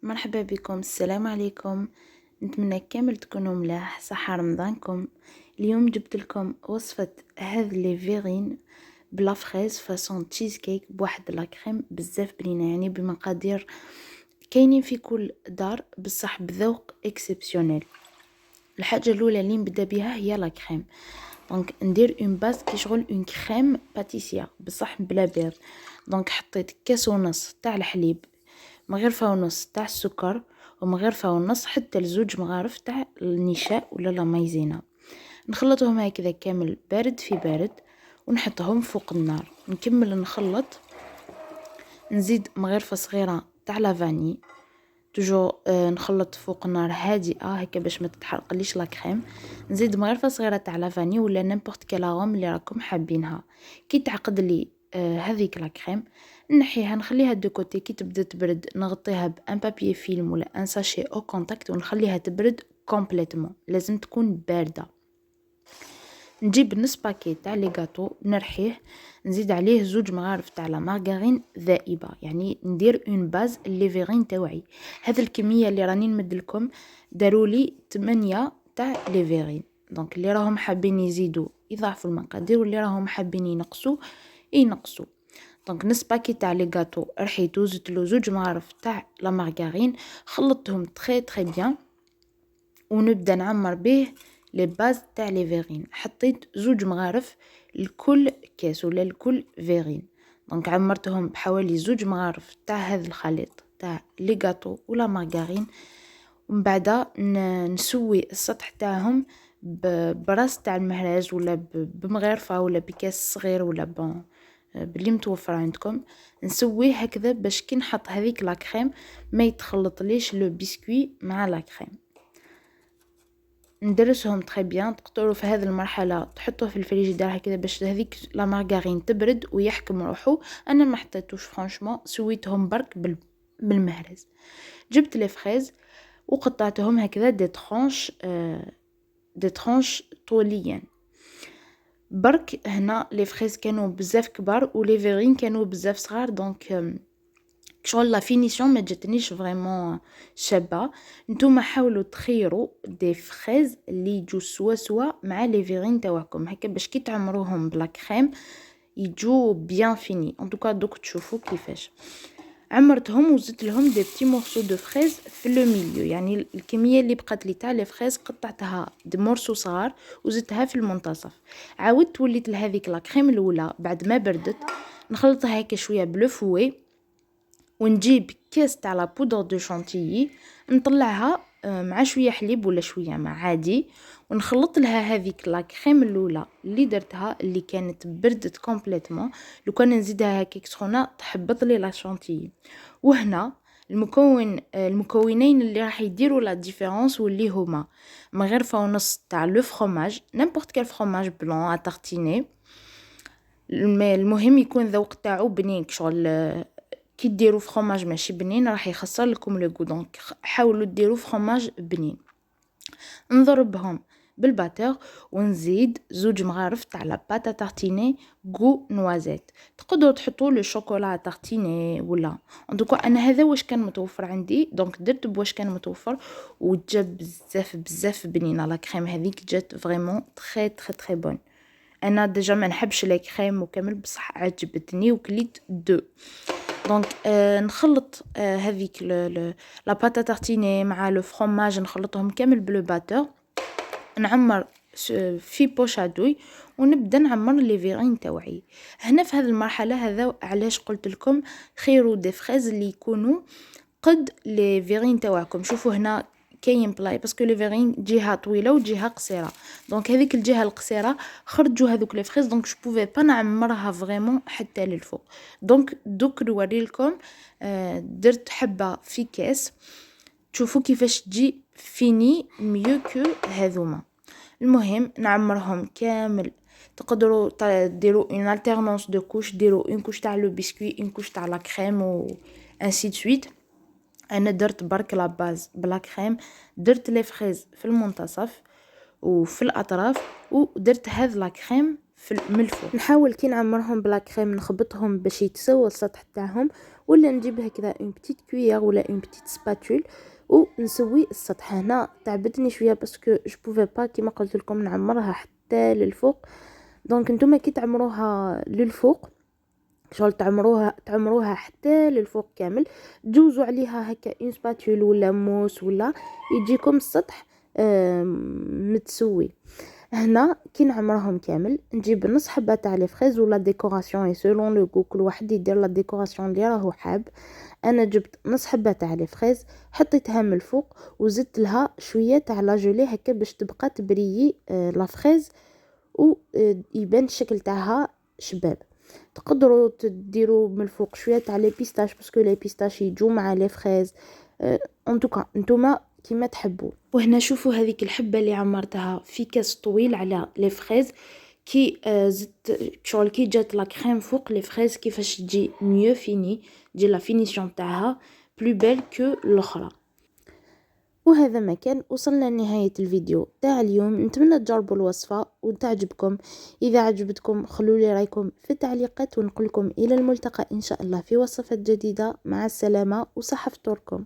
مرحبا بكم، السلام عليكم. نتمنى كامل تكونوا ملاح، صحة رمضانكم. اليوم جبت لكم وصفة هذا لي فيغين بلا فريز فاصون تشيز كيك بواحد لا كريم بزاف بنينه، يعني بمقادير كاينين في كل دار، بصح بذوق اكسبسيونيل. الحاجه الاولى اللي نبدا بها هي لا كريم. دونك ندير اون باز كي شغل اون كريم باتيسيا بصح بلا بيض. دونك حطيت كاس ونص تاع الحليب، مغرفه ونص تاع السكر، ومغرفه ونص حتى لزوج مغارف تاع النشاء ولا لا مايزينا. نخلطهم هكذا كامل بارد في بارد ونحطهم فوق النار. نكمل نخلط، نزيد مغرفه صغيره تاع لافاني توجو نخلط فوق نار هادئه هكا باش ما تتحرقليش لا كريم. نزيد مغرفه صغيره تاع لافاني ولا نيمبورط كال اروم اللي راكم حابينها. كي تعقد لي هذيك لا كريم نحيها نخليها دو كوتي. كي تبدا تبرد نغطيها بان بابي فيلم ولا ان ساشي او كونتاكت ونخليها تبرد كومبليتوم، لازم تكون بارده. نجيب نص باكيت تاع لي غاتو نرحيه، نزيد عليه زوج مغارف تاع لا مارغرين ذائبه، يعني ندير اون باز لي فيغين تاوعي. هذه الكميه اللي راني نمد لكم دارولي 8 تاع لي فيغين. دونك اللي راهم حابين يزيدوا يضاعفوا المقادير، واللي راهم حابين ينقصوا ينقصوا. دونك نص باكيت تاع لي غاتو رحيتو، زدت له زوج مغارف تاع لا مارغرين، خلطتهم تري تري بيان ونبدا نعمر به لي باز تاع لي فيغين. حطيت زوج مغارف لكل كاس ولا لكل فيغين. دونك عمرتهم بحوالي زوج مغارف تاع هذا الخليط تاع لي غاتو ولا مارغرين. ومن بعد نسوي السطح تاعهم براس تاع المهراج ولا بمغرفه ولا بكاس صغير ولا بون باللي متوفر عندكم. نسويه هكذا باش كي نحط هذيك لا كريم ما يتخلط ليش لو بسكوي مع لا كريم. ندرسهم تري بيان. تقدروا في هذه المرحله تحطوه في الفريجيدير هكذا باش هذيك لا مارغرين تبرد ويحكم روحو. انا ما حطيتوش فرانشمون، سويتهم برك بالمهرز. جبت لي فريز وقطعتهم هكذا دي ترونش طوليا. برك هنا لي فريز كانوا بزاف كبار ولي فيغين كانوا بزاف صغار، دونك شغل لا فينيسيون ما جاتنيش فريمون شابه. نتوما حاولوا تخيروا دي فريز اللي يجوا سوا مع لي فيغين تاعكم هكا باش كي تعمروهم بلا كريم يجوا بيان فيني. ان توكا دوك تشوفوا كيفاش عمرتهم وزدت لهم دي بتي مورسو دو فريز في لو ميليو، يعني الكميه اللي بقات لي تاع لي فريز قطعتها دي مورسو صغار وزدتها في المنتصف. عاودت وليت لهذيك لا كريم الاولى بعد ما بردت نخلطها هكا شويه بلو فوي، ونجيب كاس تاع لا بودر دو شانتيي نطلعها مع شويه حليب ولا شويه ماء عادي، ونخلط لها هذيك لا كريم الاولى اللي درتها اللي كانت بردت كومبليتوم. لو كان نزيدها هكاك سخونه تحبط لي لا شانتيي. وهنا المكونين اللي راح يديروا لا ديفيرونس واللي هما مغرفه ونص تاع لو فرomage، نيمبورط كال فرomage بلون ا تارتيني. المهم يكون ذوق تاعو بنين، شغل كي ديروا فرomage ماشي بنين راح يخسر لكم لو غو. دونك حاولوا ديروا فرomage بنين. نضربهم بالباتور ونزيد زوج مغارف تاع لا باتا تارتيني غو نوازيت. تقدروا تحطوا لو شوكولا تارتيني ولا ان دوكا انا هذا واش كان متوفر عندي، دونك درت بواش كان متوفر وجاب بزاف بنينه لا كريم هذيك جات فريمون تري تري تري بون. انا ديجا ما نحبش لا كريم وكامل بصح عجبتني وكليت دو. دونك نخلط هذيك لا باتا تارتيني مع لو فرomage نخلطهم كامل بلو باتور. نعمر في بوش عدوي ونبدا نعمر لي فيغين تاوعي. هنا في هذه المرحله هذا علاش قلت لكم خيروا دي فريز اللي يكونوا قد لي فيغين تاوعكم. شوفوا هنا كاين بلاي باسكو لي فيغين جهه طويله وجهه قصيره، دونك هذيك الجهه القصيره خرجوا هذوك لي فريز، دونك جو بوفي با نعمرها فريمون حتى للفوق. دونك دوك نوري لكم درت حبه في كاس، تشوفوا كيفاش تجي فيني ميو كو هذوما. المهم نعمرهم كامل. تقدروا ديروا اون التيرنونس دو كوش، ديروا اون كوش تاع لو بسكوي اون كوش تاع لا كريم و انسي دو سويت. انا درت برك لا باز بلا كريم، درت لي فريز في المنتصف وفي الاطراف ودرت هذا لا كريم من الفوق. نحاول كي نعمرهم بلا كريم نخبطهم باش يتسوى السطح تاعهم، ولا نجيب هكذا اون بتيت كويير ولا اون بتيت سباتول ونسوي السطح. هنا تعبتني شويه باسكو جو بوفي با كيما قلت لكم نعمرها حتى للفوق. دونك نتوما كي تعمروها للفوق شغل تعمروها حتى للفوق كامل، تجوزوا عليها هكا اون سباتول ولا موس ولا يجيكم السطح متسوي. هنا كي نعمرهم كامل نجيب نص حبه تاع لي فريز ولا ديكوراسيون اي سولون لو غو، كل واحد يدير لا ديكوراسيون اللي راهو حاب. انا جبت نص حبه تاع لي فريز حطيتها من الفوق وزدت لها شويه تاع لا جولي هكا باش تبقى تبريي لا فريز ويبان الشكل تاعها شباب. تقدروا تديروا من الفوق شويه تاع لي بيستاش باسكو لي بيستاش يجوا مع لي فريز. ان توكا نتوما كيما تحبوا. وهنا شوفوا هذيك الحبه اللي عمرتها في كاس طويل على لي فريز، كي زدت شغل كي جات لا كريم فوق لي فريز كيفاش تجي ميو فيني، تجي لا فينيسيون تاعها بلو بيل كو الاخرى. وهذا ما كان، وصلنا لنهاية الفيديو تاع اليوم. نتمنى تجربوا الوصفة وتعجبكم. إذا عجبتكم خلوا لي رايكم في التعليقات، ونقول لكم إلى الملتقى إن شاء الله في وصفات جديدة. مع السلامة وصحة فطوركم.